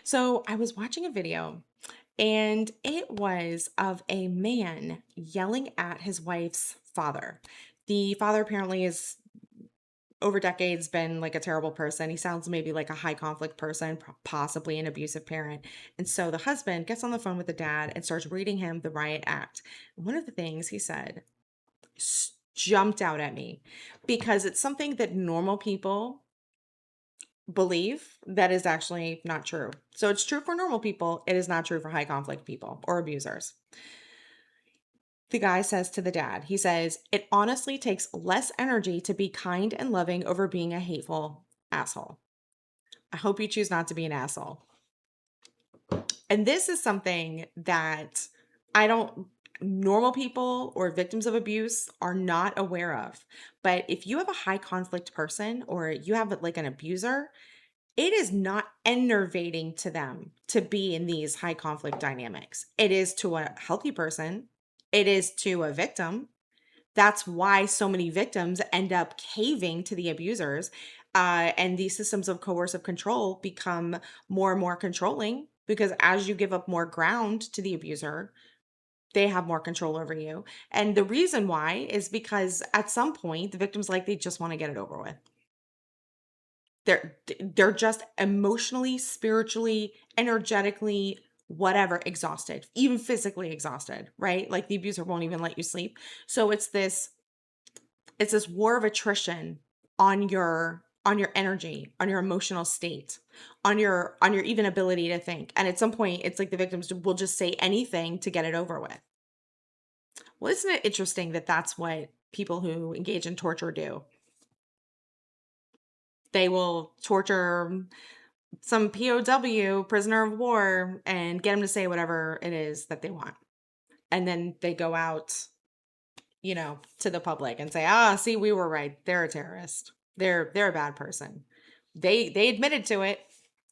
So I was watching a video and it was of a man yelling at his wife's father. The father apparently is over decades been like a terrible person. He sounds maybe like a high conflict person, possibly an abusive parent. And so the husband gets on the phone with the dad and starts reading him the riot act. One of the things he said jumped out at me because it's something that normal people believe that is actually not true. So it's true for normal people. It is not true for high conflict people or abusers. The guy says to the dad, he says, it honestly takes less energy to be kind and loving over being a hateful asshole. I hope you choose not to be an asshole. And this is something that I don't, normal people or victims of abuse are not aware of. But if you have a high conflict person or you have like an abuser, it is not enervating to them to be in these high conflict dynamics. It is to a healthy person, it is to a victim. That's why so many victims end up caving to the abusers. And these systems of coercive control become more and more controlling because as you give up more ground to the abuser, they have more control over you. And the reason why is because at some point, the victim's like, they just want to get it over with. They're just emotionally, spiritually, energetically, whatever, exhausted, even physically exhausted, right? Like the abuser won't even let you sleep. So it's this war of attrition on your energy, on your emotional state, on your even ability to think. And at some point, it's like the victims will just say anything to get it over with. Well, isn't it interesting that that's what people who engage in torture do? They will torture some POW, prisoner of war, and get them to say whatever it is that they want. And then they go out, to the public and say, see, we were right. They're a terrorist. They're a bad person. They admitted to it,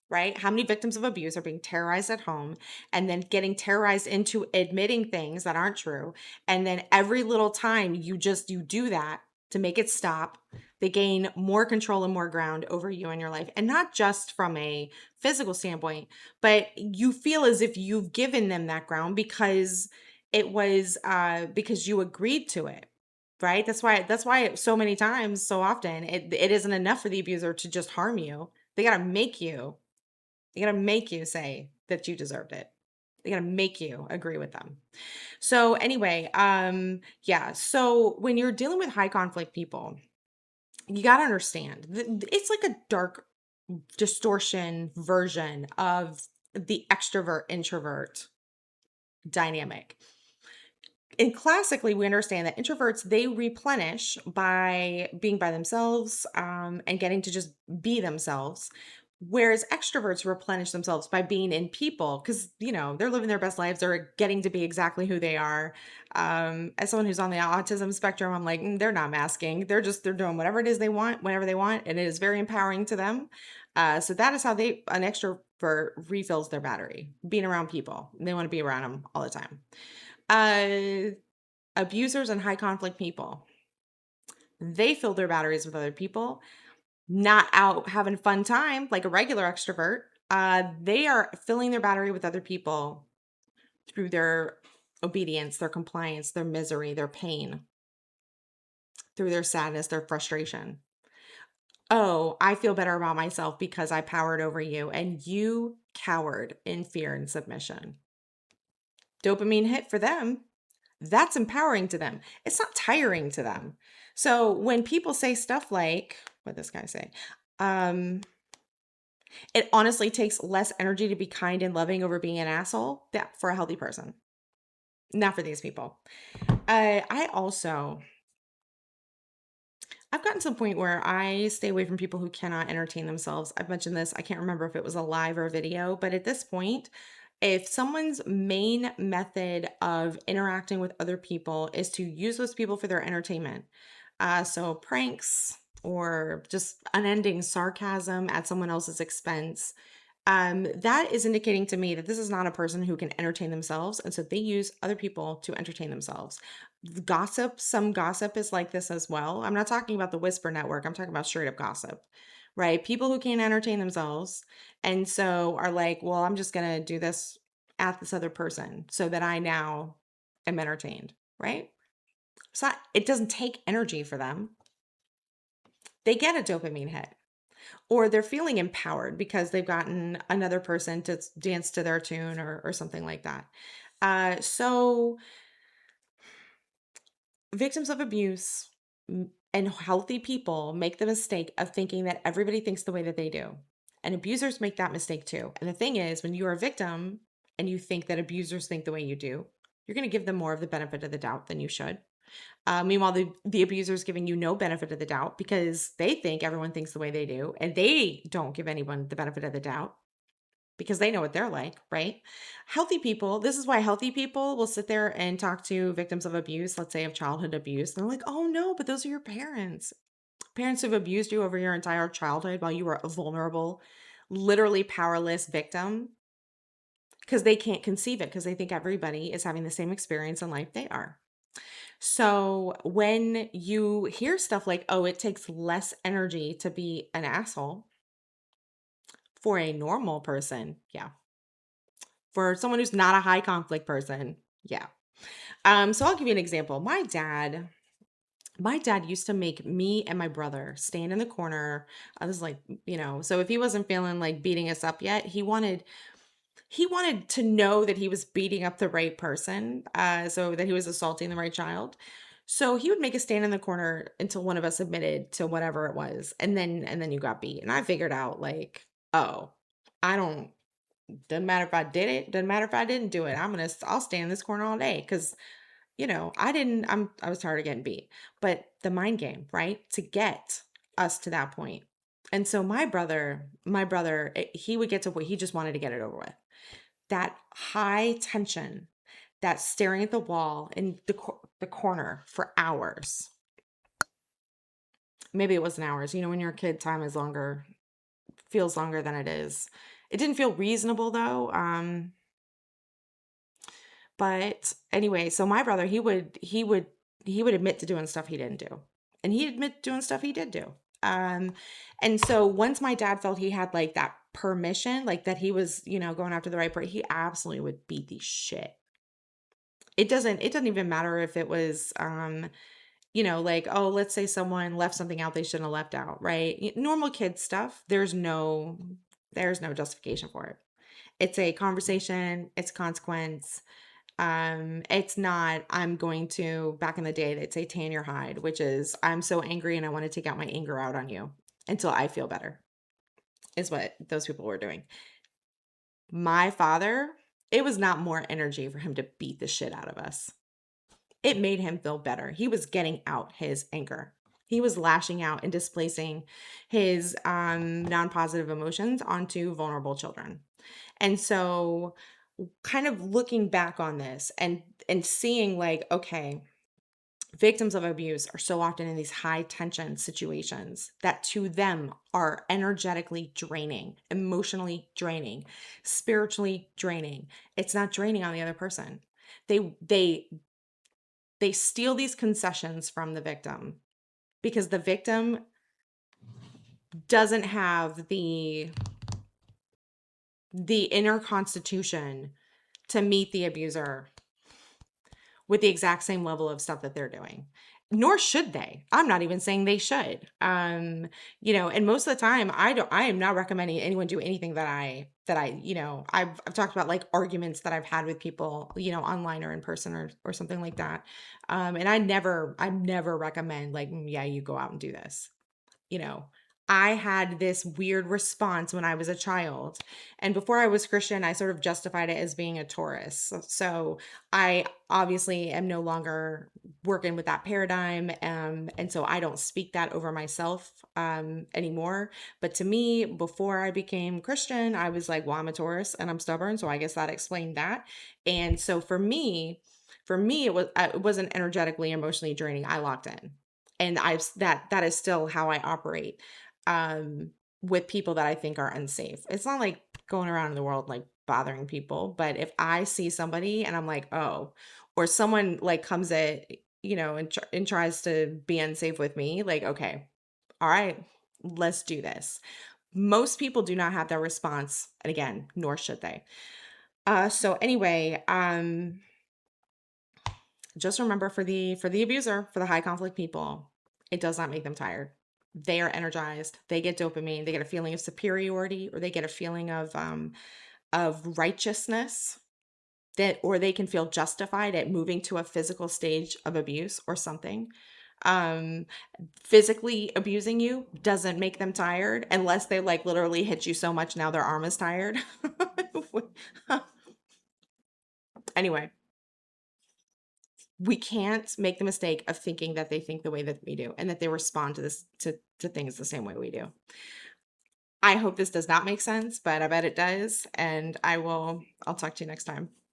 right? How many victims of abuse are being terrorized at home and then getting terrorized into admitting things that aren't true? And then every little time you do that to make it stop, they gain more control and more ground over you and your life. And not just from a physical standpoint, but you feel as if you've given them that ground because it was because you agreed to it, right? That's why so many times, so often, it isn't enough for the abuser to just harm you. They gotta make you they gotta make you say that you deserved it. They gotta make you agree with them. So anyway, yeah. So when you're dealing with high conflict people, you gotta understand it's like a dark distortion version of the extrovert introvert dynamic. And classically, we understand that introverts, they replenish by being by themselves, and getting to just be themselves, whereas extroverts replenish themselves by being in people because they're living their best lives, they're getting to be exactly who they are. As someone who's on the autism spectrum, I'm like, they're not masking, they're doing whatever it is they want whenever they want, and it is very empowering to them. So that is how an extrovert refills their battery, being around people. They want to be around them all the time. uh Abusers and high conflict people, they fill their batteries with other people, not out having fun time like a regular extrovert. They are filling their battery with other people through their obedience, their compliance, their misery, their pain, through their sadness, their frustration. Oh, I feel better about myself because I powered over you and you cowered in fear and submission. Dopamine hit for them. That's empowering to them. It's not tiring to them. So when people say stuff like, what this guy say? Um, it honestly takes less energy to be kind and loving over being an asshole. Yeah, for a healthy person, not for these people. I also, I've gotten to the point where I stay away from people who cannot entertain themselves. I've mentioned this. I can't remember if it was a live or a video, but at this point, if someone's main method of interacting with other people is to use those people for their entertainment, so pranks or just unending sarcasm at someone else's expense, that is indicating to me that this is not a person who can entertain themselves. And so they use other people to entertain themselves. Gossip, some gossip is like this as well. I'm not talking about the whisper network. I'm talking about straight up gossip, right? People who can't entertain themselves. And so are like, well, I'm just going to do this at this other person so that I now am entertained, right? So it doesn't take energy for them. They get a dopamine hit, or they're feeling empowered because they've gotten another person to dance to their tune, or something like that. So victims of abuse and healthy people make the mistake of thinking that everybody thinks the way that they do. And abusers make that mistake too. And the thing is, when you're a victim and you think that abusers think the way you do, you're going to give them more of the benefit of the doubt than you should. Meanwhile, the abuser is giving you no benefit of the doubt because they think everyone thinks the way they do, and they don't give anyone the benefit of the doubt because they know what they're like, right? Healthy people, this is why healthy people will sit there and talk to victims of abuse, let's say of childhood abuse. And they're like, oh no, but those are your parents. Parents who've abused you over your entire childhood while you were a vulnerable, literally powerless victim because they can't conceive it because they think everybody is having the same experience in life they are. So when you hear stuff like, oh, it takes less energy to be an asshole for a normal person, yeah. For someone who's not a high conflict person, yeah. So I'll give you an example. My dad used to make me and my brother stand in the corner. I was like, so if he wasn't feeling like beating us up yet, he wanted to know that he was beating up the right person, so that he was assaulting the right child. So he would make us stand in the corner until one of us admitted to whatever it was, and then you got beat. And I figured out like, oh, I don't. Doesn't matter if I did it. Doesn't matter if I didn't do it. I'll stay in this corner all day because I didn't. I was tired of getting beat. But the mind game, right, to get us to that point. And so my brother, he would get to what he just wanted to get it over with. That high tension, that staring at the wall in the corner for hours. Maybe it wasn't hours. When you're a kid, time is longer, feels longer than it is. It didn't feel reasonable though. But anyway, so my brother, he would admit to doing stuff he didn't do. And he'd admit doing stuff he did do. Um, and so once my dad felt he had like that permission, like that he was, going after the right part, he absolutely would beat the shit. It doesn't even matter if it was like, oh, let's say someone left something out they shouldn't have left out, right? Normal kid stuff, there's no justification for it. It's a conversation, it's consequence. It's not, I'm going to, back in the day, they'd say tan your hide, which is, I'm so angry and I want to take out my anger out on you until I feel better, is what those people were doing. My father, it was not more energy for him to beat the shit out of us. It made him feel better. He was getting out his anger. He was lashing out and displacing his non-positive emotions onto vulnerable children. And so kind of looking back on this and seeing like, okay, victims of abuse are so often in these high tension situations that to them are energetically draining, emotionally draining, spiritually draining. It's not draining on the other person. They steal these concessions from the victim because the victim doesn't have the inner constitution to meet the abuser with the exact same level of stuff that they're doing. Nor should they. I'm not even saying they should. And most of the time I am not recommending anyone do anything I've talked about like arguments that I've had with people, online or in person or something like that. And I never recommend like, yeah, you go out and do this. you know, I had this weird response when I was a child. And before I was Christian, I sort of justified it as being a Taurus. So I obviously am no longer working with that paradigm. And so I don't speak that over myself anymore. But to me, before I became Christian, I was like, well, I'm a Taurus and I'm stubborn. So I guess that explained that. And so for me, it wasn't energetically, emotionally draining. I locked in, and that is still how I operate um with people that I think are unsafe. It's not like going around in the world like bothering people, but if I see somebody and I'm like, oh, or someone like comes at and tries to be unsafe with me, like, okay, all right, Let's do this. Most people do not have that response, and again, nor should they. So anyway, just remember for the abuser, for the high conflict people, it does not make them tired. They are energized. They get dopamine. They get a feeling of superiority, or they get a feeling of righteousness, that, or they can feel justified at moving to a physical stage of abuse or something. Um, Physically abusing you doesn't make them tired unless they like literally hit you so much now their arm is tired. Anyway, we can't make the mistake of thinking that they think the way that we do and that they respond to this to things the same way we do. I hope this does not make sense, but I bet it does. And I'll talk to you next time.